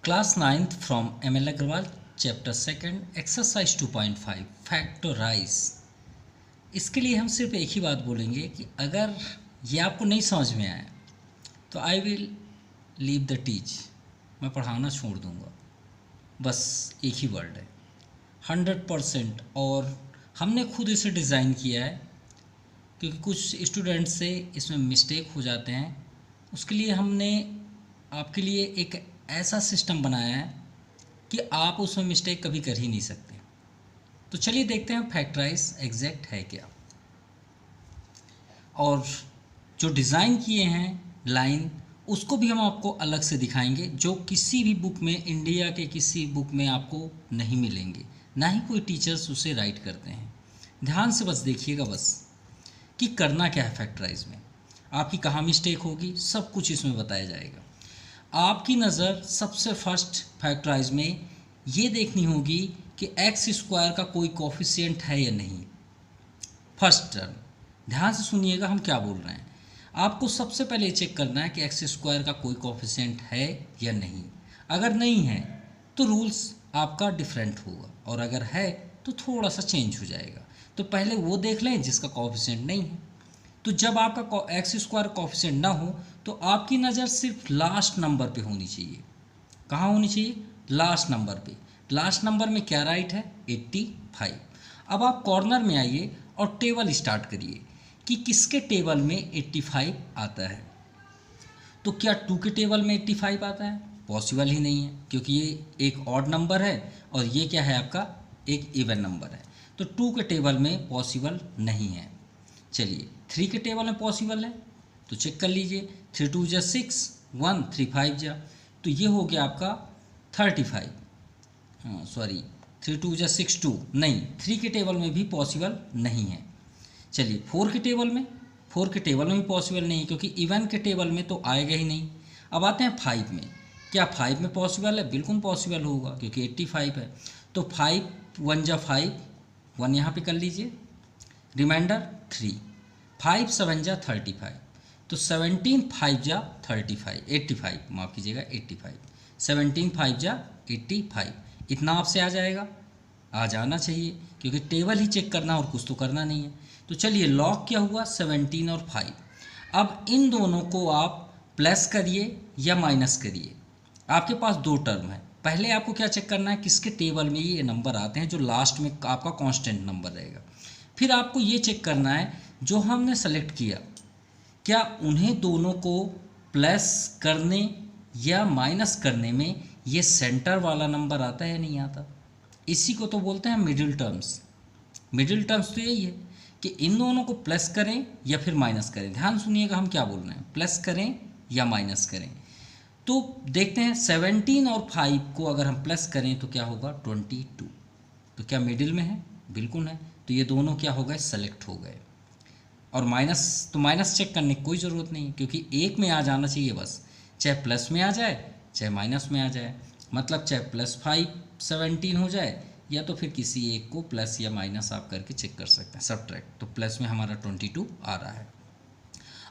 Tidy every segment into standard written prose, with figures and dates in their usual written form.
Class 9th from ML Agarwal chapter second exercise 2.5 factorise. इसके लिए हम सिर्फ एक ही बात बोलेंगे कि अगर ये आपको नहीं समझ में आया तो I will leave the teach, मैं पढ़ाना छोड़ दूंगा। बस एक ही वर्ड है 100%। और हमने खुद इसे डिज़ाइन किया है क्योंकि कुछ स्टूडेंट से इसमें मिस्टेक हो जाते हैं। उसके लिए हमने आपके लिए एक ऐसा सिस्टम बनाया है कि आप उसमें मिस्टेक कभी कर ही नहीं सकते। तो चलिए देखते हैं फैक्टराइज एग्जैक्ट है क्या। और जो डिज़ाइन किए हैं लाइन, उसको भी हम आपको अलग से दिखाएंगे, जो किसी भी बुक में, इंडिया के किसी बुक में आपको नहीं मिलेंगे, ना ही कोई टीचर्स उसे राइट करते हैं। ध्यान से बस देखिएगा बस कि करना क्या है फैक्टराइज में, आपकी कहाँ मिस्टेक होगी, सब कुछ इसमें बताया जाएगा। आपकी नज़र सबसे फर्स्ट फैक्टराइज में ये देखनी होगी कि एक्स स्क्वायर का कोई कोफिशिएंट है या नहीं। फर्स्ट टर्म ध्यान से सुनिएगा हम क्या बोल रहे हैं। आपको सबसे पहले चेक करना है कि एक्स स्क्वायर का कोई कोफिशिएंट है या नहीं। अगर नहीं है तो रूल्स आपका डिफरेंट होगा, और अगर है तो थोड़ा सा चेंज हो जाएगा। तो पहले वो देख लें जिसका कोफिशिएंट नहीं है। तो जब आपका एक्स स्क्वायर कोफिशिएंट ना हो तो आपकी नज़र सिर्फ लास्ट नंबर पे होनी चाहिए। कहाँ होनी चाहिए? लास्ट नंबर पे। लास्ट नंबर में क्या राइट है? 85। अब आप कॉर्नर में आइए और टेबल स्टार्ट करिए कि किसके टेबल में 85 आता है। तो क्या 2 के टेबल में 85 आता है? पॉसिबल ही नहीं है, क्योंकि ये एक ऑड नंबर है और ये क्या है आपका एक इवन नंबर है। तो 2 के टेबल में पॉसिबल नहीं है। चलिए 3 के टेबल में पॉसिबल है, तो चेक कर लीजिए। 3 2 जा 6, 1 3 5 जा, तो ये हो गया आपका 35। हाँ सॉरी, 3 2 जा 6 2, नहीं 3 के टेबल में भी पॉसिबल नहीं है। चलिए 4 के टेबल में, 4 के टेबल में भी पॉसिबल नहीं है, क्योंकि इवन के टेबल में तो आएगा ही नहीं। अब आते हैं 5 में। क्या 5 में पॉसिबल है? बिल्कुल पॉसिबल होगा, क्योंकि 85 है। तो 5 1 जा 5, 1 यहाँ पे कर लीजिए, रिमाइंडर 3, 5 7 जा 35, तो 17 5 जा 35, 85 माफ़ कीजिएगा 85, 17 5 जा 85। इतना आपसे आ जाएगा, आ जाना चाहिए, क्योंकि टेबल ही चेक करना और कुछ तो करना नहीं है। तो चलिए लॉग क्या हुआ? 17 और 5। अब इन दोनों को आप प्लस करिए या माइनस करिए। आपके पास दो टर्म है। पहले आपको क्या चेक करना है? किसके टेबल में ये नंबर आते हैं जो लास्ट में आपका कांस्टेंट नंबर रहेगा। फिर आपको ये चेक करना है जो हमने सेलेक्ट किया, क्या उन्हें दोनों को प्लस करने या माइनस करने में ये सेंटर वाला नंबर आता है या नहीं आता। इसी को तो बोलते हैं मिडिल टर्म्स। मिडिल टर्म्स तो यही है कि इन दोनों को प्लस करें या फिर माइनस करें। ध्यान सुनिएगा हम क्या बोल रहे हैं, प्लस करें या माइनस करें। तो देखते हैं 17 और 5 को अगर हम प्लस करें तो क्या होगा? 22। तो क्या मिडिल में है? बिल्कुल है। तो ये दोनों क्या हो गए? सेलेक्ट हो गए। और माइनस, तो माइनस चेक करने की कोई ज़रूरत नहीं, क्योंकि एक में आ जाना चाहिए बस, चाहे प्लस में आ जाए चाहे माइनस में आ जाए। मतलब चाहे +5 17 हो जाए, या तो फिर किसी एक को प्लस या माइनस आप करके चेक कर सकते हैं, सब्ट्रैक्ट। तो प्लस में हमारा 22 आ रहा है।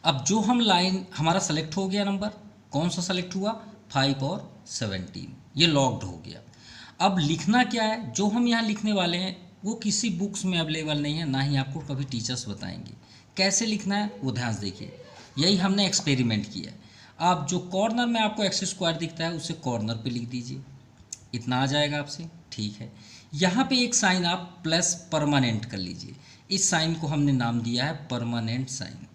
अब जो हम लाइन हमारा सेलेक्ट हो गया, नंबर कौन सा सेलेक्ट हुआ? 5 और 17, ये लॉक्ड हो गया। अब लिखना क्या है? जो हम यहाँ लिखने वाले हैं वो किसी बुक्स में अवेलेबल नहीं है, ना ही आपको कभी टीचर्स बताएंगे। कैसे लिखना है वो ध्यान से देखिए, यही हमने एक्सपेरिमेंट किया है। आप जो कॉर्नर में आपको एक्स स्क्वायर दिखता है उसे कॉर्नर पे लिख दीजिए, इतना आ जाएगा आपसे, ठीक है। यहाँ पे एक साइन आप प्लस परमानेंट कर लीजिए। इस साइन को हमने नाम दिया है परमानेंट साइन।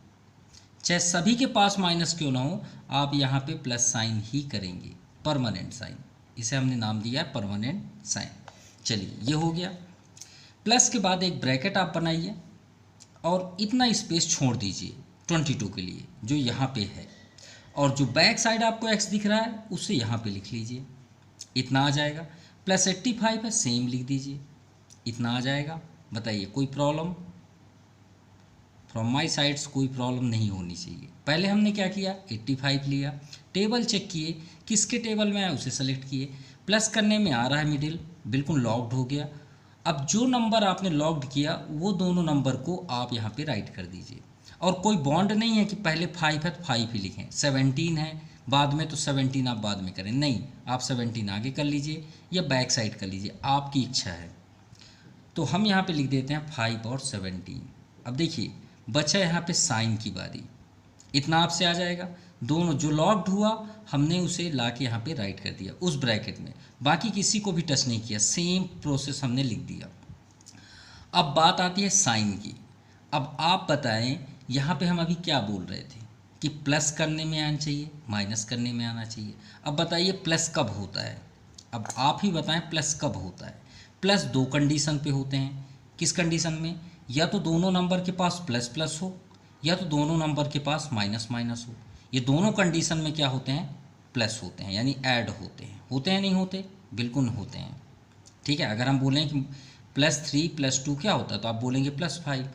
चाहे सभी के पास माइनस क्यों ना हो, आप यहाँ पे प्लस साइन ही करेंगे, परमानेंट साइन। इसे हमने नाम दिया है परमानेंट साइन। चलिए ये हो गया। प्लस के बाद एक ब्रैकेट आप बनाइए और इतना स्पेस छोड़ दीजिए 22 के लिए जो यहाँ पे है, और जो बैक साइड आपको x दिख रहा है उसे यहाँ पे लिख लीजिए, इतना आ जाएगा। +85 है, सेम लिख दीजिए, इतना आ जाएगा। बताइए कोई प्रॉब्लम? फ्रॉम माई साइड्स कोई प्रॉब्लम नहीं होनी चाहिए। पहले हमने क्या किया? 85 लिया, टेबल चेक किए, किसके टेबल में है उसे सेलेक्ट किए, प्लस करने में आ रहा है मिडिल, बिल्कुल लॉक्ड हो गया। अब जो नंबर आपने लॉक्ड किया वो दोनों नंबर को आप यहाँ पे राइट कर दीजिए। और कोई बॉन्ड नहीं है कि पहले 5 है तो 5 ही लिखें, 17 है बाद में तो 17 आप बाद में करें, नहीं, आप 17 आगे कर लीजिए या बैक साइड कर लीजिए, आपकी इच्छा है। तो हम यहाँ पे लिख देते हैं 5 और 17। अब देखिए बचा यहाँ पे साइन की बारी, इतना आपसे आ जाएगा, दोनों जो लॉक्ड हुआ हमने उसे ला के यहाँ पे राइट कर दिया उस ब्रैकेट में, बाकी किसी को भी टच नहीं किया, सेम प्रोसेस हमने लिख दिया। अब बात आती है साइन की। अब आप बताएं यहाँ पे हम अभी क्या बोल रहे थे कि प्लस करने में आना चाहिए, माइनस करने में आना चाहिए। अब बताइए प्लस कब होता है, अब आप ही बताएं प्लस कब होता है। प्लस दो कंडीशन पे होते हैं, किस कंडीशन में, या तो दोनों नंबर के पास प्लस प्लस हो या तो दोनों नंबर के पास माइनस माइनस हो। ये दोनों कंडीशन में क्या होते हैं, प्लस होते हैं, यानी ऐड होते हैं नहीं होते, बिल्कुल होते हैं। ठीक है, अगर हम बोलें कि +3 + 2 क्या होता है तो आप बोलेंगे +5,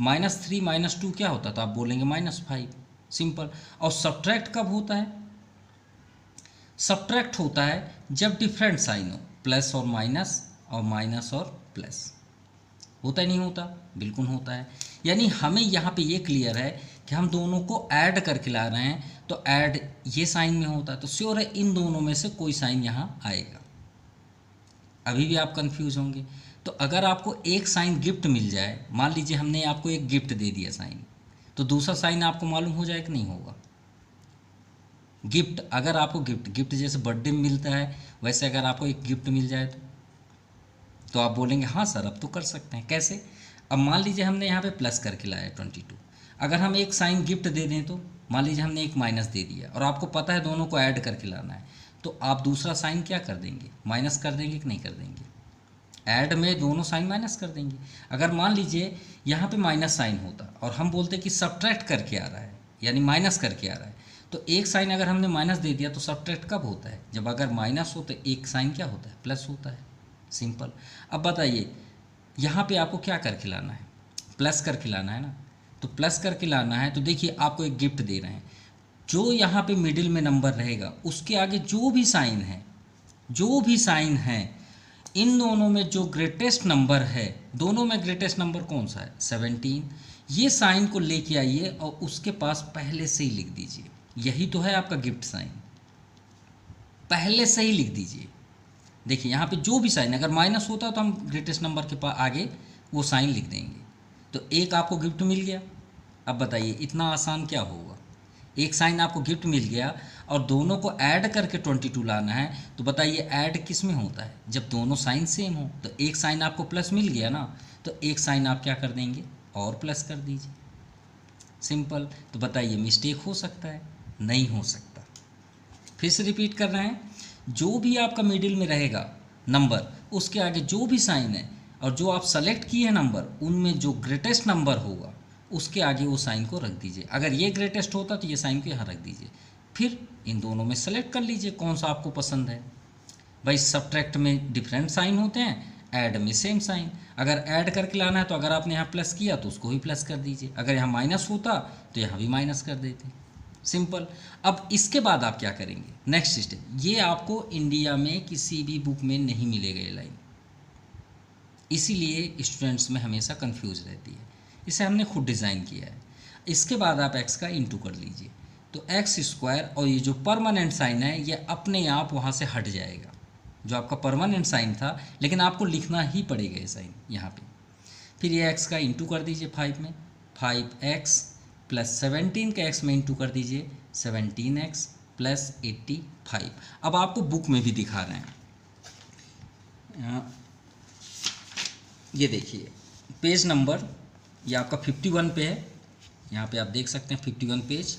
-3 - 2 क्या होता है तो आप बोलेंगे -5, सिंपल। और सब्ट्रैक्ट कब होता है, सब्ट्रैक्ट होता है जब डिफरेंट साइन हो, प्लस और माइनस और प्लस। होता ही नहीं होता, बिल्कुल होता है। यानी हमें यहाँ पे ये क्लियर है कि हम दोनों को ऐड करके ला रहे हैं, तो ऐड ये साइन में होता है तो श्योर है इन दोनों में से कोई साइन यहाँ आएगा। अभी भी आप कंफ्यूज होंगे, तो अगर आपको एक साइन गिफ्ट मिल जाए, मान लीजिए हमने आपको एक गिफ्ट दे दिया साइन, तो दूसरा साइन आपको मालूम हो जाए कि नहीं होगा। गिफ्ट, अगर आपको गिफ्ट जैसे बर्थडे में मिलता है वैसे अगर आपको एक गिफ्ट मिल जाए तो आप बोलेंगे हाँ सर अब तो कर सकते हैं। कैसे, अब मान लीजिए हमने यहाँ पे प्लस करके लाया 22, अगर हम एक साइन गिफ्ट दे दें तो मान लीजिए हमने एक माइनस दे दिया और आपको पता है दोनों को ऐड करके लाना है, तो आप दूसरा साइन क्या कर देंगे, माइनस कर देंगे कि नहीं कर देंगे। ऐड में दोनों साइन माइनस कर देंगे। अगर मान लीजिए यहाँ पे माइनस साइन होता और हम बोलते कि सब्ट्रैक्ट करके आ रहा है, यानी माइनस करके आ रहा है, तो एक साइन अगर हमने माइनस दे दिया तो सब्ट्रैक्ट कब होता है, जब अगर माइनस हो तो एक साइन क्या होता है, प्लस होता है, सिंपल। अब बताइए यहाँ पे आपको क्या करके लाना है, प्लस करके लाना है ना, तो प्लस करके लाना है तो देखिए आपको एक गिफ्ट दे रहे हैं, जो यहाँ पे मिडिल में नंबर रहेगा उसके आगे जो भी साइन है इन दोनों में जो ग्रेटेस्ट नंबर है, दोनों में ग्रेटेस्ट नंबर कौन सा है, 17, ये साइन को लेके आइए और उसके पास पहले से ही लिख दीजिए। यही तो है आपका गिफ्ट साइन, पहले से ही लिख दीजिए। देखिए यहाँ पे जो भी साइन, अगर माइनस होता तो हम ग्रेटेस्ट नंबर के पास आगे वो साइन लिख देंगे, तो एक आपको गिफ्ट मिल गया। अब बताइए इतना आसान क्या होगा, एक साइन आपको गिफ्ट मिल गया और दोनों को ऐड करके 22 लाना है, तो बताइए ऐड किस में होता है, जब दोनों साइन सेम हो। तो एक साइन आपको प्लस मिल गया ना, तो एक साइन आप क्या कर देंगे और प्लस कर दीजिए, सिंपल। तो बताइए मिस्टेक हो सकता है, नहीं हो सकता। फिर से रिपीट कर रहे हैं, जो भी आपका मिडिल में रहेगा नंबर उसके आगे जो भी साइन है और जो आप सेलेक्ट किए हैं नंबर, उनमें जो ग्रेटेस्ट नंबर होगा उसके आगे वो साइन को रख दीजिए। अगर ये ग्रेटेस्ट होता तो ये साइन को यहाँ रख दीजिए, फिर इन दोनों में सेलेक्ट कर लीजिए कौन सा आपको पसंद है। भाई सब्ट्रैक्ट में डिफरेंट साइन होते हैं, ऐड में सेम साइन। अगर ऐड करके लाना है तो अगर आपने यहाँ प्लस किया तो उसको भी प्लस कर दीजिए, अगर यहाँ माइनस होता तो यहाँ भी माइनस कर देते, सिंपल। अब इसके बाद आप क्या करेंगे, नेक्स्ट स्टेप, ये आपको इंडिया में किसी भी बुक में नहीं मिलेगा ये लाइन, इसीलिए स्टूडेंट्स में हमेशा कंफ्यूज रहती है, इसे हमने खुद डिज़ाइन किया है। इसके बाद आप x का इंटू कर लीजिए, तो x² और ये जो परमानेंट साइन है ये अपने आप वहाँ से हट जाएगा, जो आपका परमानेंट साइन था, लेकिन आपको लिखना ही पड़ेगा ये साइन यहाँ पे। फिर ये x का इंटू कर दीजिए 5 में, 5x + 17 का x में इंटू कर दीजिए 17x + 85। अब आपको बुक में भी दिखा रहे हैं, ये देखिए पेज नंबर ये आपका 51 पे है, यहाँ पे आप देख सकते हैं 51 पेज,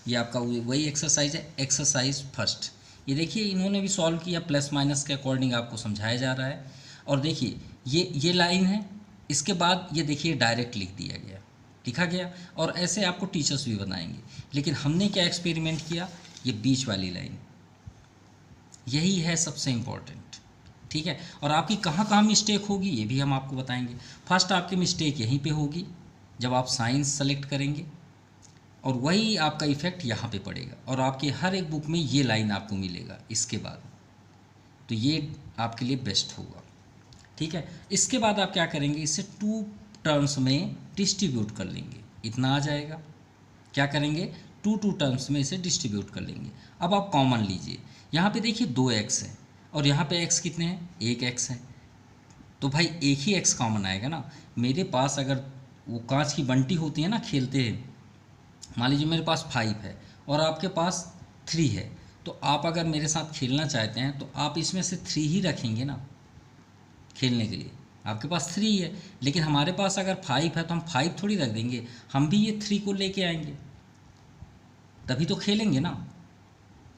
ये आपका वही एक्सरसाइज है, एक्सरसाइज फर्स्ट। ये देखिए इन्होंने भी सॉल्व किया, प्लस माइनस के अकॉर्डिंग आपको समझाया जा रहा है। और देखिए ये लाइन है, इसके बाद ये देखिए डायरेक्ट लिखा गया, और ऐसे आपको टीचर्स भी बनाएंगे। लेकिन हमने क्या एक्सपेरिमेंट किया, ये बीच वाली लाइन, यही है सबसे इम्पोर्टेंट, ठीक है। और आपकी कहाँ कहाँ मिस्टेक होगी ये भी हम आपको बताएंगे। फर्स्ट आपकी मिस्टेक यहीं पे होगी जब आप साइंस सेलेक्ट करेंगे, और वही आपका इफ़ेक्ट यहाँ पे पड़ेगा, और आपके हर एक बुक में ये लाइन आपको मिलेगा इसके बाद, तो ये आपके लिए बेस्ट होगा, ठीक है। इसके बाद आप क्या करेंगे, इसे 2 टर्म्स में डिस्ट्रीब्यूट कर लेंगे। इतना आ जाएगा। क्या करेंगे, टू टर्म्स में इसे डिस्ट्रीब्यूट कर लेंगे। अब आप कॉमन लीजिए, यहाँ पे देखिए 2x है और यहाँ पे x कितने हैं, 1x है, तो भाई एक ही x कॉमन आएगा ना। मेरे पास अगर वो कांच की बंटी होती है ना, खेलते हैं, मान लीजिए मेरे पास 5 है और आपके पास 3 है, तो आप अगर मेरे साथ खेलना चाहते हैं तो आप इसमें से 3 ही रखेंगे ना खेलने के लिए। आपके पास 3 है, लेकिन हमारे पास अगर 5 है तो हम 5 थोड़ी रख देंगे, हम भी ये 3 को लेके आएंगे, तभी तो खेलेंगे ना।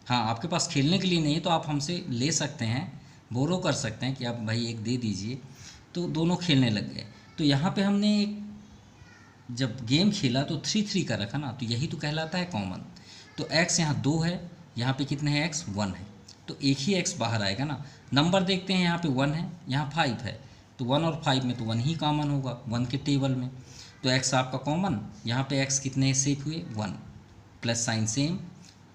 हाँ, आपके पास खेलने के लिए नहीं है तो आप हमसे ले सकते हैं, बोरो कर सकते हैं कि आप भाई एक दे दीजिए, तो दोनों खेलने लग गए। तो यहाँ पे हमने एक जब गेम खेला तो 3 का रखा ना, तो यही तो कहलाता है कॉमन। तो x यहाँ 2 है, यहाँ पे कितने हैं x, 1 है, तो एक ही x बाहर आएगा ना। नंबर देखते हैं, यहाँ पे 1 है, यहाँ 5 है, तो 1 और 5 में तो 1 ही कॉमन होगा 1 के टेबल में, तो x आपका कॉमन। यहाँ पे x कितने सेफ हुए, 1, प्लस साइन सेम,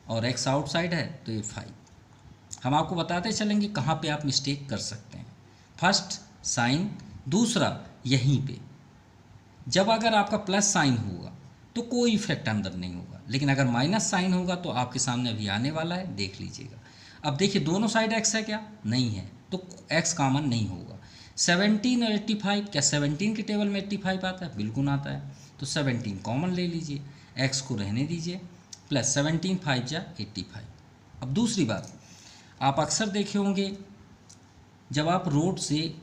और x आउटसाइड है तो ये 5। हम आपको बताते चलेंगे कहाँ पे आप मिस्टेक कर सकते हैं। फर्स्ट साइन, दूसरा यहीं पे जब अगर आपका प्लस साइन होगा तो कोई इफेक्ट अंदर नहीं होगा, लेकिन अगर माइनस साइन होगा तो आपके सामने अभी आने वाला है, देख लीजिएगा। अब देखिए दोनों साइड x है क्या, नहीं है, तो x कॉमन नहीं होगा। 17 और 85, क्या 17 के टेबल में 85 आता है, बिल्कुल आता है, तो 17 कॉमन ले लीजिए, x को रहने दीजिए, प्लस 17 5 जा 85। अब दूसरी बात, आप अक्सर देखे होंगे जब आप रोड से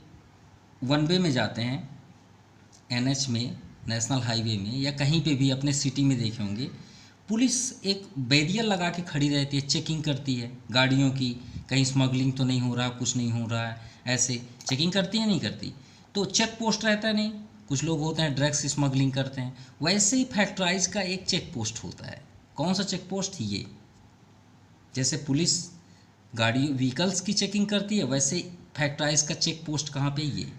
1 वे में जाते हैं, NH में, नेशनल हाईवे में, या कहीं पे भी अपने सिटी में देखे होंगे, पुलिस एक बैरियर लगा के खड़ी रहती है, चेकिंग करती है गाड़ियों की, कहीं स्मगलिंग तो नहीं हो रहा, कुछ नहीं हो रहा है, ऐसे चेकिंग करती है, नहीं करती, तो चेक पोस्ट रहता है, नहीं, कुछ लोग होते हैं ड्रग्स स्मगलिंग करते हैं, वैसे ही फैक्ट्राइज का एक चेक पोस्ट होता है। कौन सा चेक पोस्ट, ये जैसे पुलिस गाड़ी व्हीकल्स की चेकिंग करती है, वैसे फैक्ट्राइज का चेक पोस्ट कहाँ पे, ये।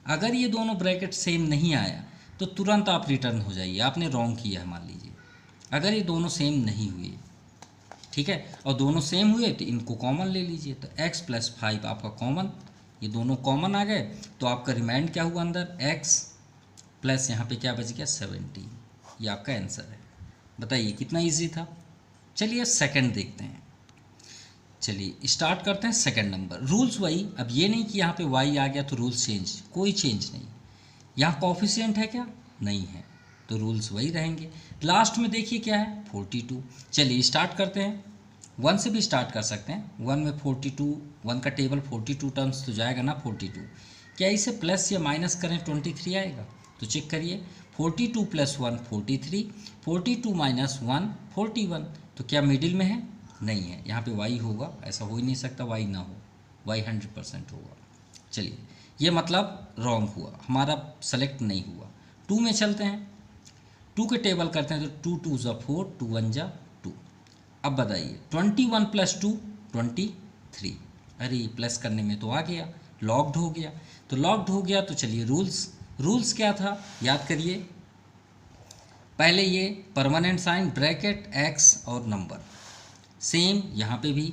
अगर ये दोनों ब्रैकेट सेम नहीं आया तो तुरंत आप रिटर्न हो जाइए, आपने रॉन्ग किया है मान लीजिए। अगर ये दोनों सेम नहीं हुए, ठीक है, और दोनों सेम हुए तो इनको कॉमन ले लीजिए, तो x + 5 आपका कॉमन, ये दोनों कॉमन आ गए, तो आपका रिमाइंड क्या हुआ अंदर, x प्लस यहाँ पे क्या बच गया 17, ये आपका आंसर है। बताइए कितना ईजी था। चलिए सेकंड देखते हैं, चलिए स्टार्ट करते हैं सेकंड नंबर। रूल्स वही, अब ये नहीं कि यहाँ पे y आ गया तो रूल्स चेंज, कोई चेंज नहीं। यहाँ कॉफिशिएंट है क्या, नहीं है, तो रूल्स वही रहेंगे। लास्ट में देखिए क्या है, 42। चलिए स्टार्ट करते हैं, 1 से भी स्टार्ट कर सकते हैं। 1 में 42, 1 का टेबल 42 टर्म्स तो जाएगा ना 42। क्या इसे प्लस या माइनस करें 23 आएगा, तो चेक करिए, 42 + 1 43, 42 - 1 41, तो क्या मिडिल में है, नहीं है, यहाँ पे y होगा, ऐसा हो ही नहीं सकता y ना हो, y 100% होगा। चलिए ये मतलब रॉन्ग हुआ, हमारा सेलेक्ट नहीं हुआ। 2 में चलते हैं, 2 के टेबल करते हैं, तो 2 2 = 4, 2 1 = 2। अब बताइए 21 + 2 23, अरे प्लस करने में तो आ गया, लॉक्ड हो गया, तो लॉक्ड हो गया, तो चलिए रूल्स क्या था याद करिए। पहले ये परमानेंट साइन, ब्रैकेट, x और नंबर, सेम यहाँ पे भी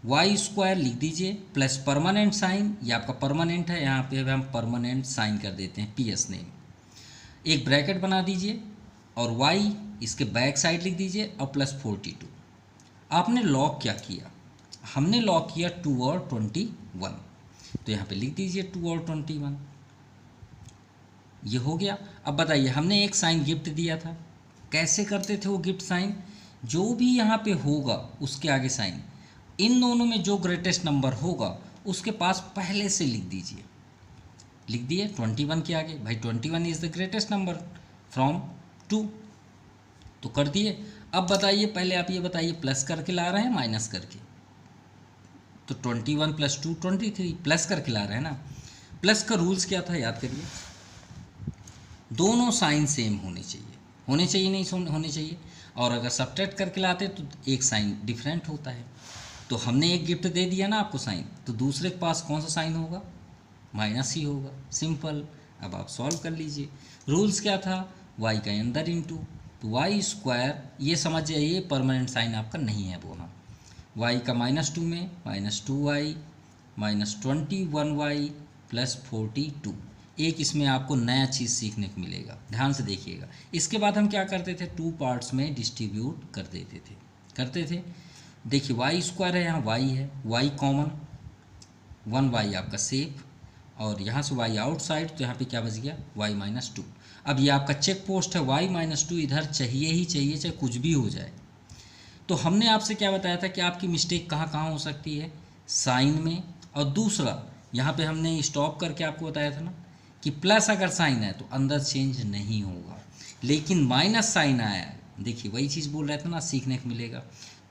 y² लिख दीजिए, प्लस परमानेंट साइन, ये आपका परमानेंट है, यहाँ पे हम परमानेंट साइन कर देते हैं, PS नेम, एक ब्रैकेट बना दीजिए, और y इसके बैक साइड लिख दीजिए, और प्लस 42। आपने लॉक क्या किया, हमने लॉक किया 2 और 21, तो यहाँ पे लिख दीजिए 2 और 21, ये हो गया। अब बताइए हमने एक साइन गिफ्ट दिया था, कैसे करते थे वो गिफ्ट साइन, जो भी यहाँ पे होगा उसके आगे साइन, इन दोनों में जो ग्रेटेस्ट नंबर होगा उसके पास पहले से लिख दीजिए, लिख दिए 21 के आगे, भाई 21 is the greatest number from 2, तो कर दिए। अब बताइए, पहले आप ये बताइए प्लस करके ला रहे हैं माइनस करके, तो 21 + 2 23, प्लस करके ला रहे हैं ना। प्लस का रूल्स क्या था याद करिए, दोनों साइन सेम होने चाहिए, नहीं होने चाहिए, और अगर सब्ट्रैक्ट करके लाते तो एक साइन डिफरेंट होता है। तो हमने एक गिफ्ट दे दिया ना आपको साइन, तो दूसरे के पास कौन सा साइन होगा, माइनस ही होगा, सिंपल। अब आप सॉल्व कर लीजिए। रूल्स क्या था, y का अंदर इंटू, तो y², ये समझ जाइए परमानेंट साइन आपका नहीं है वो, हाँ, y का -2 में -2y -21y + 42, एक इसमें आपको नया चीज़ सीखने को मिलेगा, ध्यान से देखिएगा। इसके बाद हम क्या करते थे, 2 पार्ट्स में डिस्ट्रीब्यूट कर देते थे। देखिए y² है, यहाँ y है, y कॉमन, 1y आपका सेफ, और यहाँ से y आउटसाइड, तो यहाँ पे क्या बच गया, y-2। अब ये आपका चेक पोस्ट है, y-2 इधर चाहिए ही चाहिए, चाहे कुछ भी हो जाए। तो हमने आपसे क्या बताया था कि आपकी मिस्टेक कहाँ कहाँ हो सकती है, साइन में, और दूसरा यहाँ पे हमने स्टॉप करके आपको बताया था ना कि प्लस अगर साइन है तो अंदर चेंज नहीं होगा, लेकिन माइनस साइन आया, देखिए वही चीज़ बोल रहे थे ना, सीखने को मिलेगा।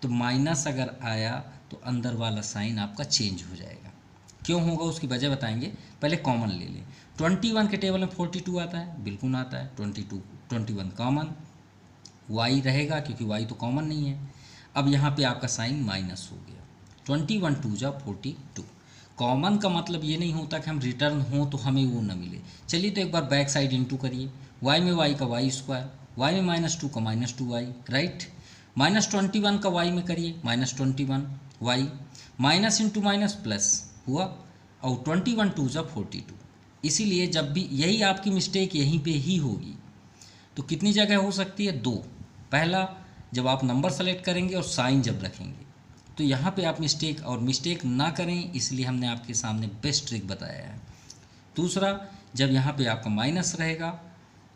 तो माइनस अगर आया तो अंदर वाला साइन आपका चेंज हो जाएगा। क्यों होगा उसकी वजह बताएंगे, पहले कॉमन ले लें। 21 के टेबल में 42 आता है, बिल्कुल आता है, 21 कॉमन, y रहेगा क्योंकि y तो कॉमन नहीं है। अब यहाँ पे आपका साइन माइनस हो गया, 21 2 जा 42। कॉमन का मतलब ये नहीं होता कि हम रिटर्न हो तो हमें वो ना मिले। चलिए तो एक बार बैक साइड इंटू करिए, y में y का y², y में -2 का -2y, राइट। -21 का y में करिए, -21y, minus into minus plus हुआ, और 21 2 जा 42। इसीलिए जब भी यही आपकी मिस्टेक यहीं पे ही होगी। तो कितनी जगह हो सकती है, 2। पहला जब आप नंबर सेलेक्ट करेंगे और साइन जब रखेंगे, तो यहाँ पे आप मिस्टेक ना करें, इसलिए हमने आपके सामने बेस्ट ट्रिक बताया है। दूसरा, जब यहाँ पे आपका माइनस रहेगा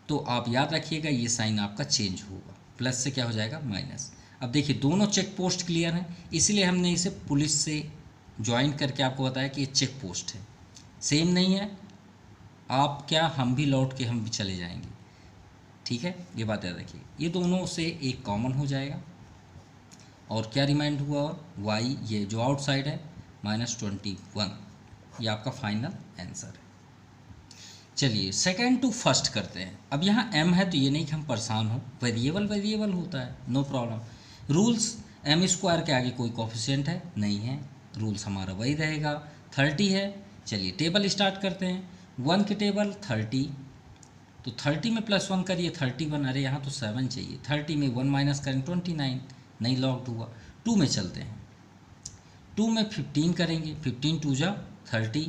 तो आप याद रखिएगा ये साइन आपका चेंज होगा, प्लस से क्या हो जाएगा, माइनस। अब देखिए दोनों चेक पोस्ट क्लियर हैं, इसलिए हमने इसे पुलिस से ज्वाइन करके आपको बताया कि ये चेक पोस्ट है, सेम नहीं है। आप क्या, हम भी लौट के हम भी चले जाएंगे, ठीक है, ये बात याद रखिए। ये दोनों से एक कॉमन हो जाएगा, और क्या रिमाइंड हुआ, और y ये जो आउटसाइड है -21, ये आपका फाइनल आंसर है। चलिए सेकंड टू फर्स्ट करते हैं। अब यहाँ m है तो ये नहीं कि हम परेशान हो, वेरिएबल होता है, नो प्रॉब्लम। रूल्स, m² के आगे कोई कोफिशिएंट है नहीं है, रूल्स हमारा वही रहेगा। 30 है, चलिए टेबल स्टार्ट करते हैं। 1 के टेबल 30, तो 30 में +1 करिए 31, अरे यहाँ तो 7 चाहिए, 30 में 1 माइनस करें 29, नहीं लॉक्ड हुआ। 2 में चलते हैं, 2 में 15 करेंगे, 15 2 जा 30,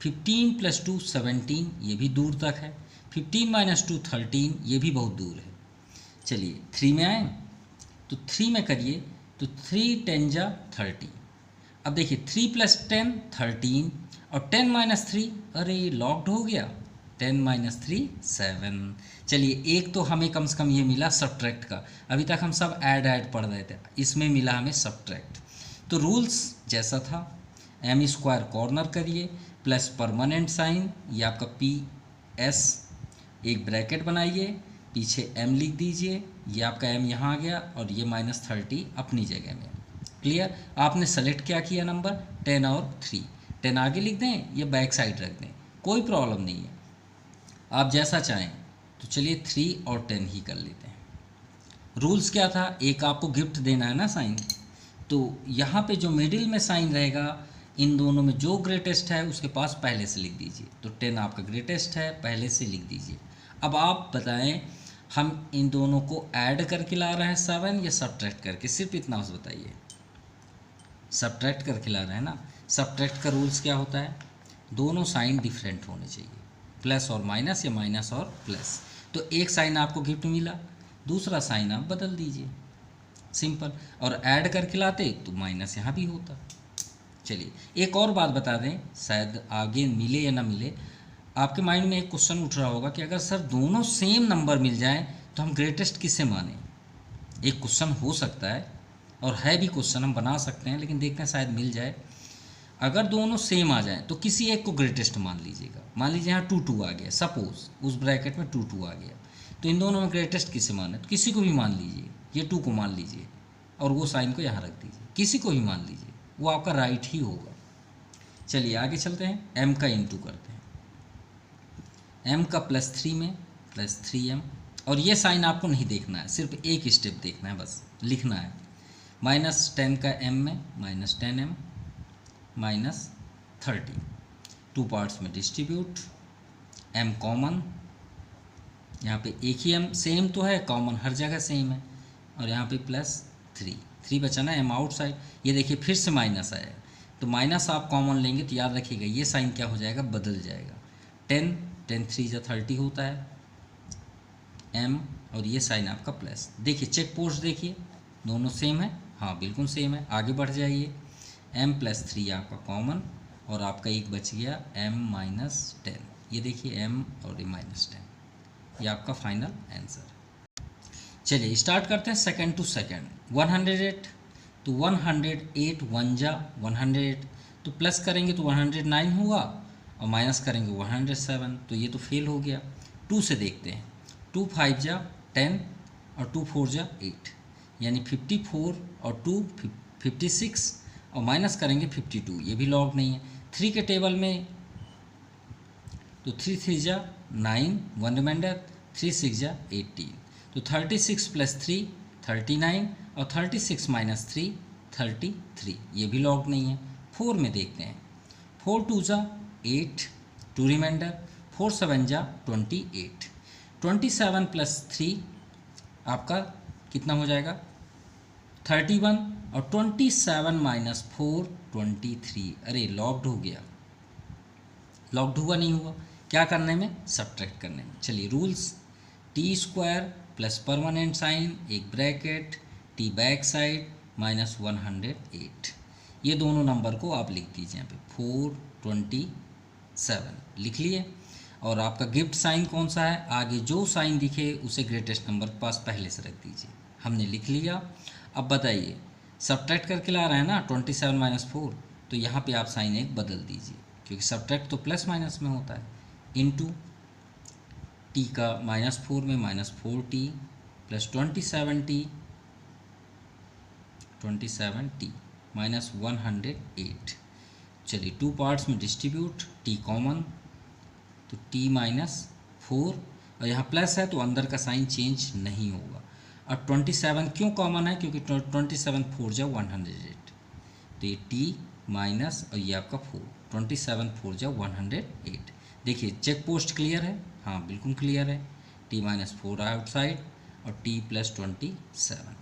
15 + 2 17, ये भी दूर तक है। 15 - 2 13, ये भी बहुत दूर है। चलिए 3 में आए, तो 3 में करिए, तो 3 10 जा 30। अब देखिए 3 + 10 13, और 10 - 3, अरे लॉक्ड हो गया, 10 - 3 7। चलिए एक तो हमें कम से कम ये मिला सब्ट्रैक्ट का, अभी तक हम सब ऐड पढ़ रहे थे, इसमें मिला हमें सब्ट्रैक्ट। तो रूल्स जैसा था, m² कॉर्नर करिए, प्लस परमानेंट साइन, ये आपका PS, एक ब्रैकेट बनाइए, पीछे m लिख दीजिए, ये आपका m यहाँ आ गया, और ये -30 अपनी जगह में। क्लियर, आपने सेलेक्ट क्या किया, नंबर 10 और 3, 10 आगे लिख दें या बैक साइड रख दें, कोई प्रॉब्लम नहीं है, आप जैसा चाहें। तो चलिए 3 और 10 ही कर लेते हैं। रूल्स क्या था, एक आपको गिफ्ट देना है ना साइन, तो यहाँ पे जो मिडिल में साइन रहेगा, इन दोनों में जो ग्रेटेस्ट है उसके पास पहले से लिख दीजिए। तो 10 आपका ग्रेटेस्ट है, पहले से लिख दीजिए। अब आप बताएं, हम इन दोनों को ऐड करके ला रहे हैं 7 या सब्ट्रैक्ट करके, सिर्फ इतना बस बताइए। सब्ट्रैक्ट करके ला रहे हैं ना। सब्ट्रैक्ट का रूल्स क्या होता है, दोनों साइन डिफरेंट होने चाहिए, प्लस और माइनस या माइनस और प्लस। तो एक साइन आपको गिफ्ट मिला, दूसरा साइन आप बदल दीजिए, सिंपल। और ऐड करके लाते तो माइनस यहाँ भी होता। चलिए एक और बात बता दें, शायद आगे मिले या ना मिले, आपके माइंड में एक क्वेश्चन उठ रहा होगा कि अगर सर दोनों सेम नंबर मिल जाए तो हम ग्रेटेस्ट किसे माने। एक क्वेश्चन हो सकता है, और है भी क्वेश्चन, हम बना सकते हैं, लेकिन देखते हैं शायद मिल जाए। अगर दोनों सेम आ जाएं तो किसी एक को ग्रेटेस्ट मान लीजिएगा। मान लीजिए यहाँ 2 2 आ गया, सपोज उस ब्रैकेट में 2 2 आ गया, तो इन दोनों में ग्रेटेस्ट किसे माने, तो किसी को भी मान लीजिए, ये 2 को मान लीजिए और वो साइन को यहाँ रख दीजिए, किसी को भी मान लीजिए, वो आपका राइट ही होगा। चलिए आगे चलते हैं, m का इंटू करते हैं। m का +3 में +3m, और ये साइन आपको नहीं देखना है, सिर्फ एक स्टेप देखना है, बस लिखना है। -10 का m में -10m -30, 2 पार्ट्स में डिस्ट्रीब्यूट, m कॉमन, यहाँ पे एक ही m सेम तो है, कॉमन हर जगह सेम है, और यहाँ पे +3 बचा ना, m आउटसाइड। ये देखिए फिर से माइनस आया, तो माइनस आप कॉमन लेंगे तो याद रखिएगा ये साइन क्या हो जाएगा, बदल जाएगा। 10 10 3 जा 30 होता है m, और ये साइन आपका प्लस। देखिए चेक पोस्ट देखिए दोनों सेम है, हाँ बिल्कुल सेम है। आगे बढ़ जाइए, m+3 आपका कॉमन, और आपका एक बच गया m-10। ये देखिए m और ये -10, ये आपका फाइनल आंसर। चलिए स्टार्ट करते हैं सेकंड टू सेकंड। 108, तो 108 1 जा 108, तो प्लस करेंगे तो 109 होगा, और माइनस करेंगे 107, तो ये तो फेल हो गया। 2 से देखते हैं, 2 5 जा 10 और 2 4 जा 8, यानी 54 और 2 56, और माइनस करेंगे 52, ये भी लॉग नहीं है। 3 के टेबल में तो 3 3 जा 9, 1 रिमाइंडर, 3 6 जा 18, तो 36 + 3 39, और 36 - 3 33, ये भी लॉग नहीं है। 4 में देखते हैं, 4 2 जा 8, 2 रिमाइंडर, 4 7 जा 28, 27 + 3 आपका कितना हो जाएगा 31, और 27 - 4 23। अरे लॉक्ड हो गया, लॉक्ड हुआ नहीं हुआ, क्या करने में, सब्ट्रैक्ट करने में। चलिए rules, t² plus permanent sign एक ब्रैकेट, t बैक साइड -108, ये दोनों नंबर को आप लिख दीजिए यहाँ पे 427 लिख लिए। और आपका गिफ्ट साइन कौन सा है, आगे जो साइन दिखे उसे ग्रेटेस्ट नंबर के पास पहले से रख दीजिए। हमने लिख लिया। अब बताइए सब्ट्रैक्ट करके ला रहे हैं ना 27 - 4, तो यहाँ पे आप साइन एक बदल दीजिए, क्योंकि सब्ट्रैक्ट तो प्लस माइनस में होता है। इनटू टी का -4 में -4t प्लस 27t -108। चलिए 2 पार्ट्स में डिस्ट्रीब्यूट, t कॉमन तो t -4, और यहाँ प्लस है तो अंदर का साइन चेंज नहीं होगा। और 27 क्यों कॉमन है, क्योंकि 27 4 जा 108, तो ये t माइनस और ये आपका 4, 27 4 जा 108। देखिए चेक पोस्ट क्लियर है, हाँ बिल्कुल क्लियर है। t -4 आउटसाइड और t + 27,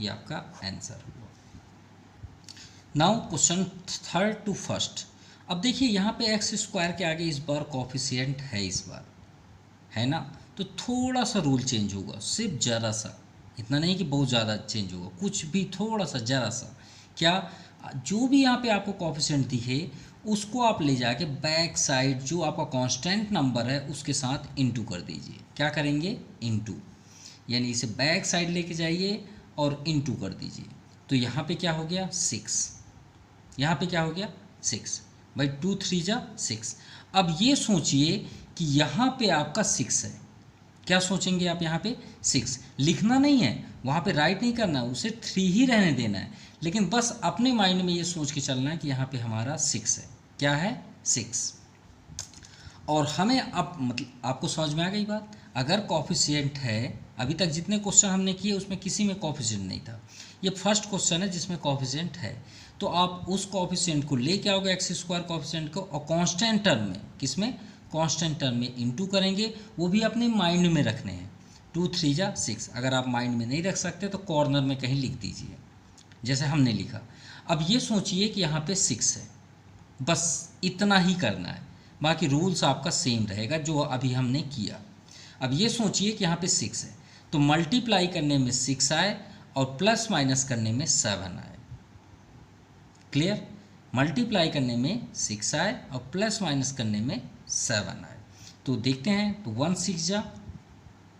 ये आपका आंसर हुआ। Now question third two first. अब देखिए यहाँ पे x² के आगे इस बार कोफिशिएंट है, इस बार है ना, तो थोड़ा सा रूल चेंज होगा, सिर्फ ज़रा सा, इतना नहीं कि बहुत ज़्यादा चेंज होगा, कुछ भी थोड़ा सा ज़रा सा। क्या, जो भी यहाँ पे आपको कोफिशिएंट दिखे उसको आप ले जाके बैक साइड जो आपका कांस्टेंट नंबर है उसके साथ इनटू कर दीजिए। क्या करेंगे, इनटू, यानी इसे बैक साइड लेके जाइए और इनटू कर दीजिए। तो यहाँ पे क्या हो गया 6, यहाँ पे क्या हो गया 6, भाई 2 3 जा 6। अब ये सोचिए कि यहाँ पे आपका 6 है, क्या सोचेंगे आप, यहाँ पे 6 लिखना नहीं है, वहाँ पे राइट नहीं करना, उसे 3 ही रहने देना है, लेकिन बस अपने माइंड में ये सोच के चलना है कि यहाँ पे हमारा 6 है। क्या है 6। और हमें अब मतलब आपको समझ में आ गई बात, अगर कोफिशिएंट है, अभी तक जितने क्वेश्चन हमने किए उसमें किसी में कोफिशिएंट नहीं था, ये फर्स्ट क्वेश्चन है जिसमें कोफिशिएंट है, तो आप उस कोफिशिएंट को लेके आओगे x² कोफिशिएंट को, और कांस्टेंट टर्म में, किसमें, कांस्टेंट टर्म में इनटू करेंगे, वो भी अपने माइंड में रखने हैं। 2 3 जा 6, अगर आप माइंड में नहीं रख सकते तो कॉर्नर में कहीं लिख दीजिए जैसे हमने लिखा। अब ये सोचिए कि यहाँ पे 6 है, बस इतना ही करना है, बाकी रूल्स आपका सेम रहेगा जो अभी हमने किया। अब ये सोचिए कि यहाँ पे 6 है, तो मल्टीप्लाई करने में 6 आए और प्लस माइनस करने में 7 आए। क्लियर, मल्टीप्लाई करने में 6 आए और प्लस माइनस करने में 7 आए। तो देखते हैं, तो 1 6 जा,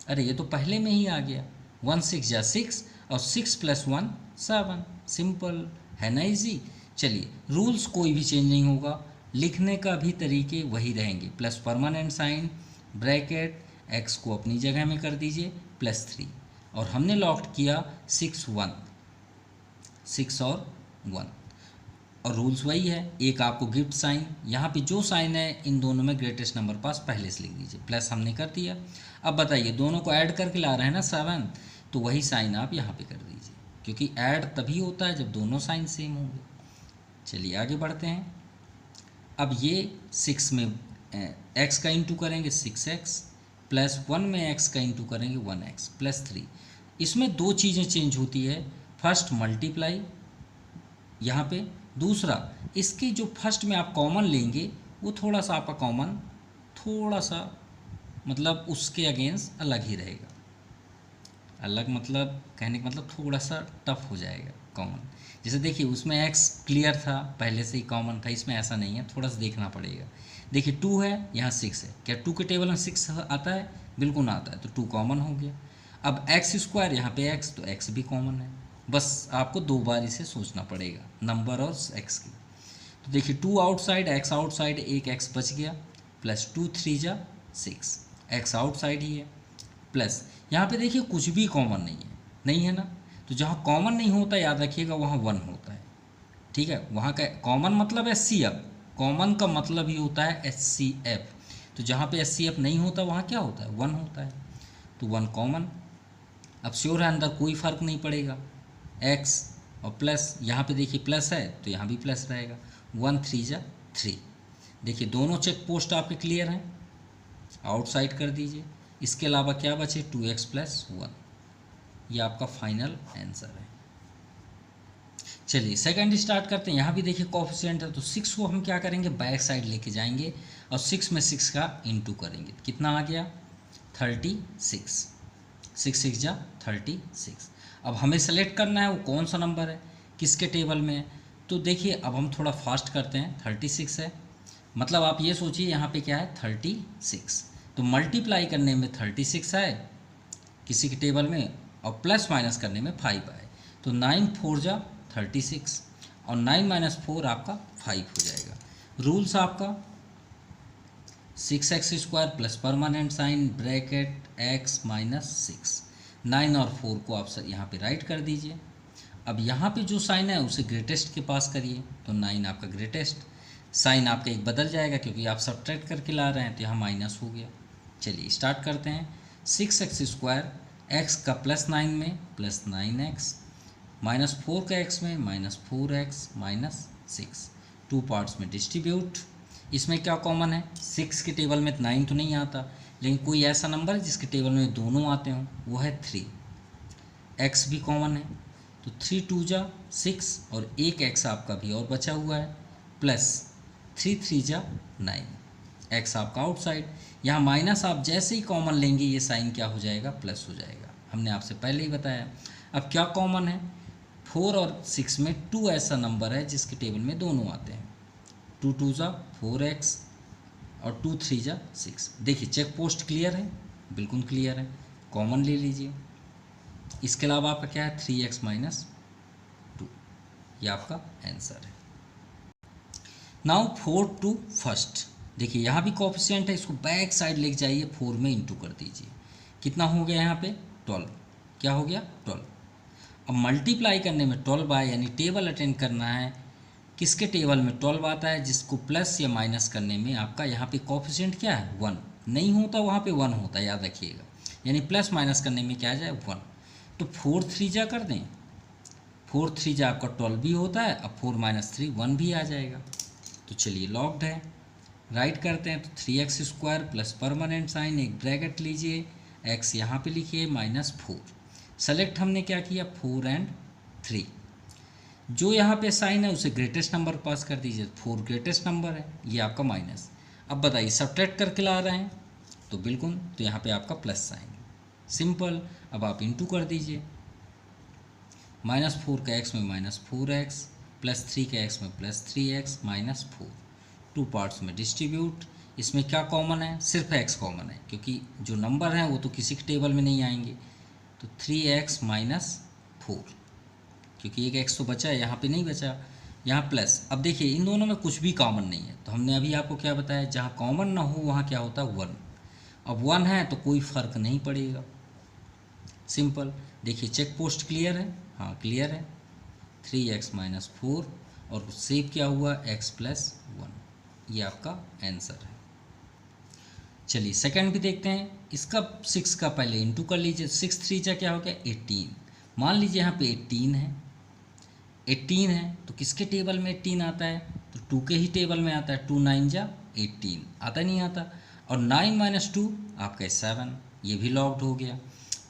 अरे ये तो पहले में ही आ गया, 1 6 जा 6 और 6 + 1 7, सिंपल है ना, इजी। चलिए रूल्स कोई भी चेंज नहीं होगा, लिखने का भी तरीके वही रहेंगे, plus permanent sign bracket, x को अपनी जगह में कर दीजिए +3, और हमने लॉक किया 6 1, 6 और 1, और रूल्स वही है। एक आपको गिफ्ट साइन, यहाँ पे जो साइन है इन दोनों में ग्रेटेस्ट नंबर पास पहले से लिख दीजिए, प्लस हमने कर दिया। अब बताइए दोनों को ऐड करके ला रहे हैं ना 7, तो वही साइन आप यहाँ पे कर दीजिए, क्योंकि ऐड तभी होता है जब दोनों साइन सेम होंगे। चलिए आगे बढ़ते हैं। अब ये 6 में x का इंटू करेंगे 6x, प्लस 1 में x का इंटू करेंगे 1x +3। इसमें दो चीज़ें चेंज होती है, फर्स्ट मल्टीप्लाई यहाँ पे, दूसरा इसके जो फर्स्ट में आप कॉमन लेंगे वो थोड़ा सा आपका कॉमन थोड़ा सा मतलब उसके अगेंस्ट अलग ही रहेगा। अलग मतलब कहने का मतलब थोड़ा सा टफ हो जाएगा कॉमन। जैसे देखिए उसमें x क्लियर था, पहले से ही कॉमन था, इसमें ऐसा नहीं है, थोड़ा सा देखना पड़ेगा। देखिए 2 है, यहाँ 6 है, क्या 2 के टेबल में 6 आता है? बिल्कुल आता है, तो 2 कॉमन हो गया। अब एक्स स्क्वायर, यहाँ पे x, तो x भी कॉमन है। बस आपको 2 बार इसे सोचना पड़ेगा नंबर और x की। तो देखिए 2 आउटसाइड, x आउटसाइड, एक x बच गया, प्लस 2 3 जा 6, x आउटसाइड ही है, प्लस यहाँ पे देखिए कुछ भी कॉमन नहीं है, नहीं है ना। तो जहाँ कॉमन नहीं होता याद रखिएगा वहाँ 1 होता है, ठीक है। वहाँ का कॉमन मतलब HCF, कॉमन का मतलब ही होता है HCF। तो जहाँ पे HCF नहीं होता वहाँ क्या होता है? 1 होता है, तो 1 कॉमन। अब श्योर है अंदर कोई फ़र्क नहीं पड़ेगा, x और प्लस, यहाँ पे देखिए प्लस है तो यहाँ भी प्लस रहेगा, 1 3 जा 3। देखिए दोनों चेक पोस्ट आपके क्लियर हैं, आउटसाइड कर दीजिए। इसके अलावा क्या बचे? 2x प्लस 1, ये आपका फाइनल आंसर है। चलिए सेकंड स्टार्ट करते हैं। यहाँ भी देखिए कोफिशिएंट है, तो 6 को हम क्या करेंगे? बैक साइड लेके जाएंगे और 6 में 6 का इंटू करेंगे। कितना आ गया? 36, 6 6 जा 36। अब हमें सेलेक्ट करना है वो कौन सा नंबर है, किसके टेबल में है। तो देखिए अब हम थोड़ा फास्ट करते हैं, 36 है, मतलब आप ये सोचिए यहाँ पे क्या है? 36। तो मल्टीप्लाई करने में 36 आए किसी के टेबल में, और प्लस माइनस करने में 5 आए, तो 9 4 जा 36, और 9 माइनस 4 आपका 5 हो जाएगा। रूल्स आपका 6x square plus permanent sign bracket x minus 6, 9 और 4 को आप यहाँ पे राइट कर दीजिए। अब यहाँ पे जो साइन है उसे ग्रेटेस्ट के पास करिए, तो 9 आपका ग्रेटेस्ट, साइन आपका एक बदल जाएगा क्योंकि आप सब्ट्रैक्ट करके ला रहे हैं, तो यहाँ माइनस हो गया। चलिए स्टार्ट करते हैं। 6x स्क्वायर, x का प्लस 9 में प्लस 9x, माइनस 4 का x में माइनस 4x माइनस 6, 2 पार्ट्स में डिस्ट्रीब्यूट। इसमें क्या कॉमन है? 6 के टेबल में 9 तो नहीं आता, लेकिन कोई ऐसा नंबर है जिसके टेबल में दोनों आते हों, वो है 3। x भी कॉमन है, तो 3 2 जा 6, और एक x आपका भी और बचा हुआ है, प्लस 3 3 जा 9, x आपका आउटसाइड। यहाँ माइनस आप जैसे ही कॉमन लेंगे ये साइन क्या हो जाएगा? प्लस हो जाएगा, हमने आपसे पहले ही बताया। अब क्या कॉमन है? 4 और 6 में 2 ऐसा नंबर है जिसके टेबल में दोनों आते हैं, 2 2 जा 4x और 2 3 जा 6। देखिए चेक पोस्ट क्लियर है, बिल्कुल क्लियर है, कॉमन ले लीजिए। इसके अलावा आपका क्या है? 3x माइनस 2, ये आपका आंसर है। नाउ 4 टू फर्स्ट, देखिए यहाँ भी कोफिशिएंट है, इसको बैक साइड लेके जाइए, 4 में इंटू कर दीजिए। कितना हो गया यहाँ पे? 12। क्या हो गया? 12। अब मल्टीप्लाई करने में 12 आए, यानी टेबल अटेंड करना है, किसके टेबल में 12 आता है? जिसको प्लस या माइनस करने में आपका यहाँ पे कोफिशिएंट क्या है? 1 नहीं होता, वहाँ पे 1 होता है, याद रखिएगा। यानी प्लस माइनस करने में क्या आ जाए? 1। तो 4 3 जा कर दें, 4 3 जा आपका 12 भी होता है, अब 4 माइनस 3 1 भी आ जाएगा। तो चलिए लॉक्ड है, राइट करते हैं। तो 3x square plus permanent sign, एक ब्रैकेट लीजिए, x यहाँ पे लिखिए माइनस 4। सेलेक्ट हमने क्या किया? 4 एंड 3। जो यहाँ पे साइन है उसे ग्रेटेस्ट नंबर पास कर दीजिए, 4 ग्रेटेस्ट नंबर है, ये आपका माइनस। अब बताइए सब्ट्रैक्ट करके ला रहे हैं तो बिल्कुल, तो यहाँ पे आपका प्लस साइन, सिंपल। अब आप इंटू कर दीजिए, -4 का x में -4x, +3 का x में +3x माइनस 4, 2 पार्ट्स में डिस्ट्रीब्यूट। इसमें क्या कॉमन है? सिर्फ x कॉमन है, क्योंकि जो नंबर हैं वो तो किसी के टेबल में नहीं आएंगे। तो 3x माइनस 4, क्योंकि एक x तो बचा है, यहाँ पे नहीं बचा, यहाँ प्लस। अब देखिए इन दोनों में कुछ भी कॉमन नहीं है, तो हमने अभी आपको क्या बताया? जहाँ कॉमन ना हो वहाँ क्या होता है? 1। अब 1 है तो कोई फ़र्क नहीं पड़ेगा, सिंपल। देखिए चेक पोस्ट क्लियर है? हाँ क्लियर है। 3x माइनस 4 और सेव क्या हुआ? x प्लस 1, ये आपका आंसर है। चलिए सेकंड भी देखते हैं। इसका 6 का पहले इंटू कर लीजिए, 6 3 जा क्या हो गया? 18। मान लीजिए यहाँ पे 18 है, 18 है तो किसके टेबल में 18 आता है? तो 2 के ही टेबल में आता है, 2 9 जा 18, आता नहीं आता। और 9 माइनस 2 आपका 7, ये भी लॉक्ड हो गया।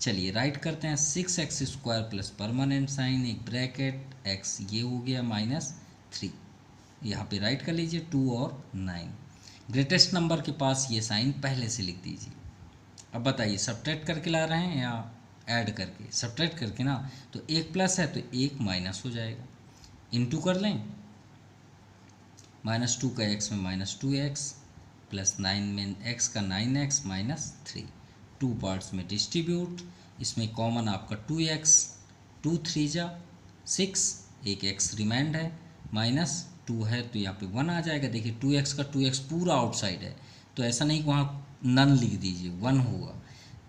चलिए राइट करते हैं, 6x square plus permanent sign, एक ब्रैकेट x, ये हो गया -3, यहाँ पे राइट कर लीजिए 2 और 9। ग्रेटेस्ट नंबर के पास ये साइन पहले से लिख दीजिए। अब बताइए सब्ट्रैक्ट करके ला रहे हैं या ऐड करके? सब्ट्रैक्ट करके ना, तो एक प्लस है तो एक माइनस हो जाएगा, इनटू कर लें, -2 का x में -2x प्लस 9 में x का 9x -3, 2 पार्ट्स में डिस्ट्रीब्यूट, इसमें कॉमन आपका 2x, 2 3 जा 6, एक x रिमाइंड है, -2 है तो यहाँ पे 1 आ जाएगा। देखिए 2x का 2x पूरा आउटसाइड है, तो ऐसा नहीं कि वहाँ नन लिख दीजिए, 1 होगा।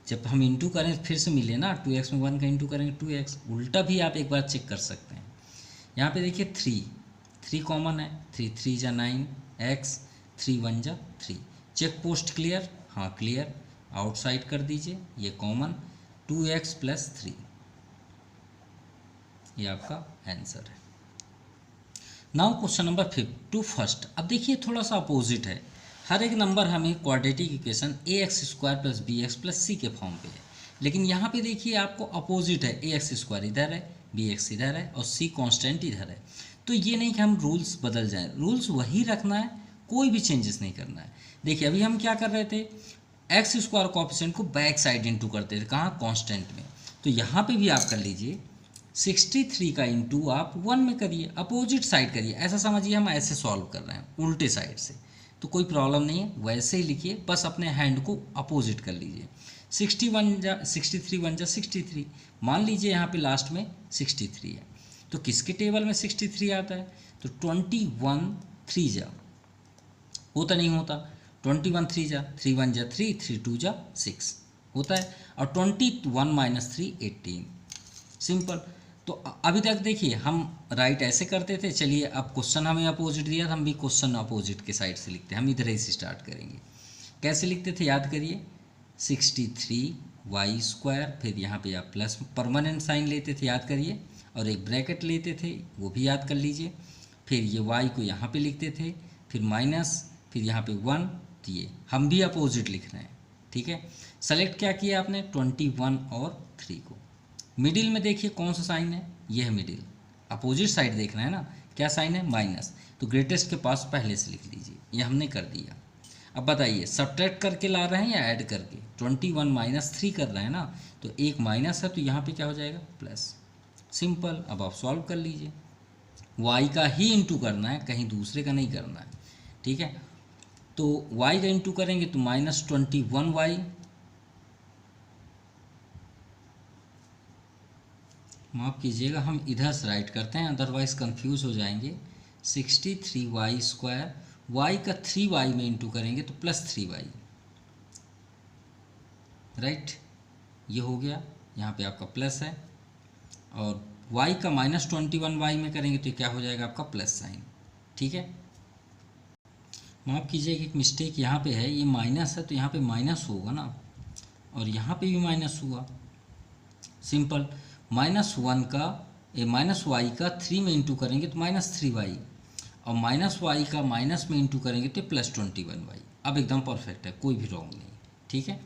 जब हम इंटू करें फिर से मिले ना, 2x में 1 का इंटू करेंगे 2x, उल्टा भी आप एक बार चेक कर सकते हैं। यहाँ पे देखिए 3 कॉमन है, 3 3 जा 9x, 3 1 जा 3, चेक पोस्ट क्लियर? हाँ क्लियर, आउटसाइड कर दीजिए, ये कॉमन 2x + 3, ये आपका आंसर है। Now question number 5 two first. अब देखिए थोड़ा सा अपोजिट है, हर एक नंबर हमें quadratic equation ax² + bx + c के फॉर्म पे है, लेकिन यहाँ पे देखिए आपको अपोजिट है, ax² इधर है, bx इधर है और c कांस्टेंट इधर है। तो ये नहीं कि हम रूल्स बदल जाएं, रूल्स वही रखना है, कोई भी चेंजेस नहीं करना है। देखिए अभी हम क्या कर रहे थे, x² कोएफिशिएंट को बैक साइड इंटू करते थे, कहाँ? कांस्टेंट में। तो यहाँ पे भी आप कर लीजिए, 63 का इंटू आप 1 में करिए, अपोजिट साइड करिए, ऐसा समझिए हम ऐसे सॉल्व कर रहे हैं उल्टे साइड से, तो कोई प्रॉब्लम नहीं है, वैसे ही लिखिए, बस अपने हैंड को अपोजिट कर लीजिए। 63 1 जा 63, मान लीजिए यहाँ पे लास्ट में 63 है, तो किसके टेबल में 63 आता है? तो 21 3 जा, होता नहीं होता, 21 3 जा, 3 1 जा 3, 3 2 जा 6 होता है, और 21 - 3 18, सिंपल। तो अभी तक देखिए हम राइट ऐसे करते थे, चलिए अब क्वेश्चन हमें अपोजिट दिया था, हम भी क्वेश्चन अपोजिट के साइड से लिखते हैं, हम इधर ही से स्टार्ट करेंगे। कैसे लिखते थे याद करिए, 63y², फिर यहाँ पे आप प्लस परमानेंट साइन लेते थे, याद करिए, और एक ब्रैकेट लेते थे, वो भी याद कर लीजिए, फिर ये y को यहाँ पे लिखते थे, फिर माइनस, फिर यहाँ पे 1, तो ये हम भी अपोजिट लिख रहे हैं, ठीक है। सेलेक्ट क्या किया आपने? 21 और 3 को। मिडिल में देखिए कौन सा साइन है, ये है मिडिल, अपोजिट साइड देखना है ना, क्या साइन है? माइनस, तो ग्रेटेस्ट के पास पहले से लिख लीजिए, ये हमने कर दिया। अब बताइए सब्ट्रैक्ट करके ला रहे हैं या ऐड करके? 21 - 3 कर रहे हैं ना, तो एक माइनस है तो यहाँ पे क्या हो जाएगा? Plus, simple. अब आप सॉल्व कर लीजिए, y का ही इंटू करना है, कहीं दूसरे का नहीं करना है, ठीक है। तो y का इंटू करेंगे तो -21y, माफ़ कीजिएगा हम इधर से राइट करते हैं, अदरवाइज़ कंफ्यूज हो जाएंगे। 63y², y का 3y में इंटू करेंगे तो +3y, राइट, ये हो गया, यहाँ पे आपका प्लस है, और y का -21y में करेंगे तो क्या हो जाएगा? आपका प्लस साइन, ठीक है। माफ़ कीजिएगा एक मिस्टेक यहाँ पे है, ये माइनस है तो यहाँ पे माइनस होगा ना, और यहाँ पे भी माइनस हुआ, सिंपल। -1 का -y का 3 में इंटू करेंगे तो -3y, और -y का माइनस में इंटू करेंगे तो +21y। अब एकदम परफेक्ट है, कोई भी रॉन्ग नहीं, ठीक है,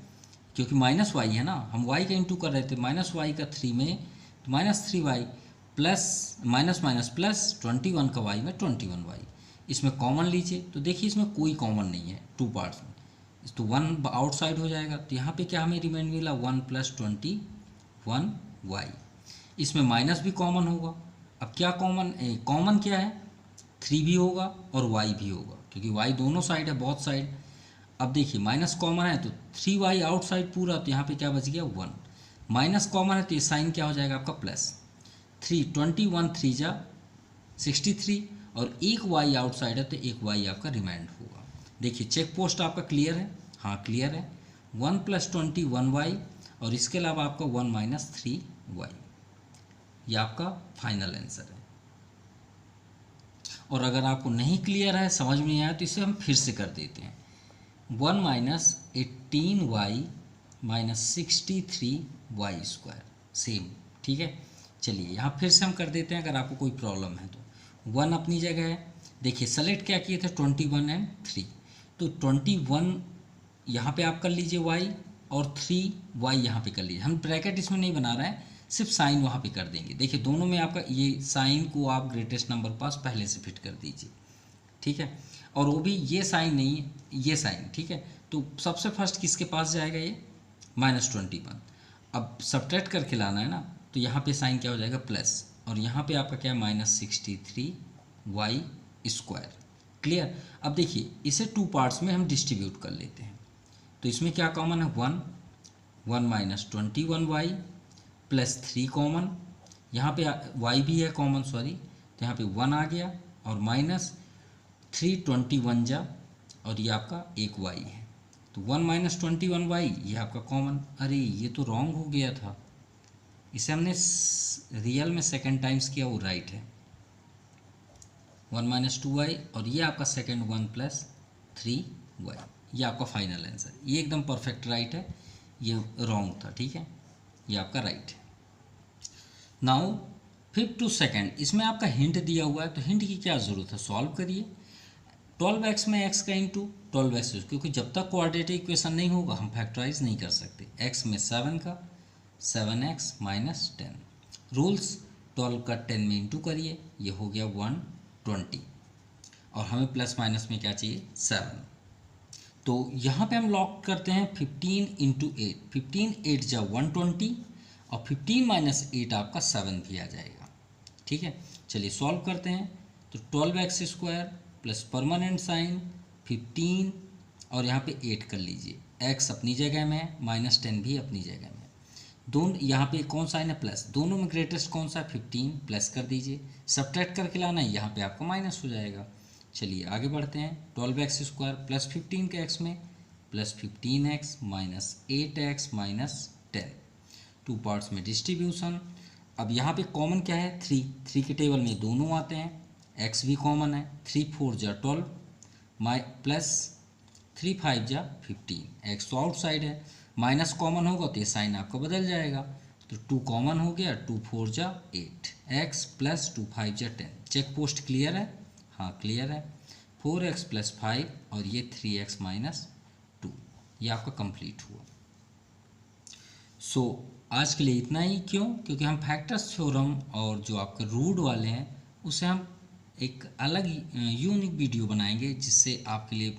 क्योंकि -y है ना, हम y का इंटू कर रहे थे, -y का 3 में तो -3y plus minus minus plus 21 का y में 21y, इसमें कॉमन लीजिए, तो देखिए इसमें कोई कॉमन नहीं है 2 पार्ट्स में, तो 1 आउटसाइड हो जाएगा, तो यहाँ पे क्या हमें रिमाइंड मिला? 1 + 21y, इसमें माइनस भी कॉमन होगा। अब क्या कॉमन क्या है? 3 भी होगा और y भी होगा, क्योंकि y दोनों साइड है, बहुत साइड। अब देखिए माइनस कॉमन है तो 3y आउटसाइड पूरा, तो यहाँ पे क्या बच गया? 1, माइनस कॉमन है तो ये साइन क्या हो जाएगा आपका? +3, 21 3 जा 63, और एक y आउटसाइड है तो एक y आपका रिमाइंड होगा। देखिए चेक पोस्ट आपका क्लियर है? हाँ क्लियर है, 1 + 21y, और इसके अलावा आपका 1 - 3y, ये आपका फाइनल आंसर है। और अगर आपको नहीं क्लियर है, समझ में नहीं आया, तो इसे हम फिर से कर देते हैं, 1 - 18y - 63y², सेम, ठीक है। चलिए यहाँ फिर से हम कर देते हैं, अगर आपको कोई प्रॉब्लम है तो। 1 अपनी जगह है, देखिए सेलेक्ट क्या किए थे? 21 और 3, तो 21 यहाँ पे आप कर लीजिए y, और 3y यहाँ पे कर लीजिए, हम ब्रैकेट इसमें नहीं बना रहे हैं, सिर्फ साइन वहाँ पे कर देंगे। देखिए दोनों में आपका ये साइन को आप ग्रेटेस्ट नंबर पास पहले से फिट कर दीजिए, ठीक है, और वो भी ये साइन नहीं है, ये साइन, ठीक है। तो सबसे फर्स्ट किसके पास जाएगा, ये -21। अब सब्ट्रैक्ट करके लाना है ना, तो यहाँ पे साइन क्या हो जाएगा, प्लस, और यहाँ पे आपका क्या है, -63y²। क्लियर। अब देखिए इसे 2 पार्ट्स में हम डिस्ट्रीब्यूट कर लेते हैं। तो इसमें क्या कॉमन है, 1 -21y प्लस 3 कॉमन, यहाँ पे y भी है कॉमन, सॉरी, तो यहाँ पे 1 आ गया, और -321 जा, और ये आपका एक y है, तो 1 -21y ये आपका कॉमन। अरे ये तो रॉन्ग हो गया था, इसे हमने रियल में सेकेंड टाइम्स किया, वो राइट है। 1 -2y, और ये आपका सेकेंड 1 + 3y, ये आपका फाइनल आंसर, ये एकदम परफेक्ट राइट है, ये रॉन्ग था, ठीक है, ये आपका राइट है। नाउ 5th to 2nd, इसमें आपका हिंट दिया हुआ है, तो हिंट की क्या ज़रूरत है, सॉल्व करिए। 12x में x का इंटू 12x, क्योंकि जब तक क्वाड्रेटिक इक्वेशन नहीं होगा हम फैक्टराइज नहीं कर सकते। x में 7 का 7x - 10, रूल्स 12 का 10 में इंटू करिए, ये हो गया 120, और हमें प्लस माइनस में क्या चाहिए, 7। तो यहाँ पे हम लॉक करते हैं 15 × 8, 15 8 जा 120, और 15 - 8 आपका 7 भी आ जाएगा, ठीक है। चलिए सॉल्व करते हैं, तो 12x² प्लस परमानेंट साइन 15, और यहाँ पे 8 कर लीजिए, x अपनी जगह में है, -10 भी अपनी जगह में, दोनों यहाँ पे कौन साइन है, प्लस, दोनों में ग्रेटेस्ट कौन सा है, 15, प्लस कर दीजिए, सब्ट्रैक्ट करके लाना है, यहाँ पे आपका माइनस हो जाएगा। चलिए आगे बढ़ते हैं, 12x² प्लस 15 के x में, प्लस 15x - 8x - 10, 2 पार्ट्स में डिस्ट्रीब्यूशन। अब यहाँ पे कॉमन क्या है, 3 के टेबल में दोनों आते हैं, x भी कॉमन है, 3 4 जा 12 प्लस 3 5 जा 15, x तो आउटसाइड है, माइनस कॉमन होगा तो ये साइन आपका बदल जाएगा, तो 2 कॉमन हो गया, 2 4 जा 8, x प्लस 2 5 जा 10। चेक पोस्ट क्लियर है, हाँ क्लियर है। 4x + 5, और ये 3x - 2, ये आपका कंप्लीट हुआ। सो आज के लिए इतना ही, क्यों, क्योंकि हम फैक्टर्स थ्योरम और जो आपके रूट वाले हैं उसे हम एक अलग यूनिक वीडियो बनाएंगे, जिससे आपके लिए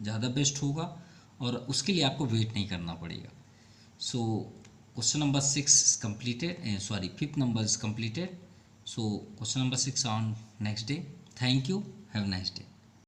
ज़्यादा बेस्ट होगा, और उसके लिए आपको वेट नहीं करना पड़ेगा। So question number 6 is completed, sorry 5th number is completed. So question number 6 on next day. Thank you, have a nice day.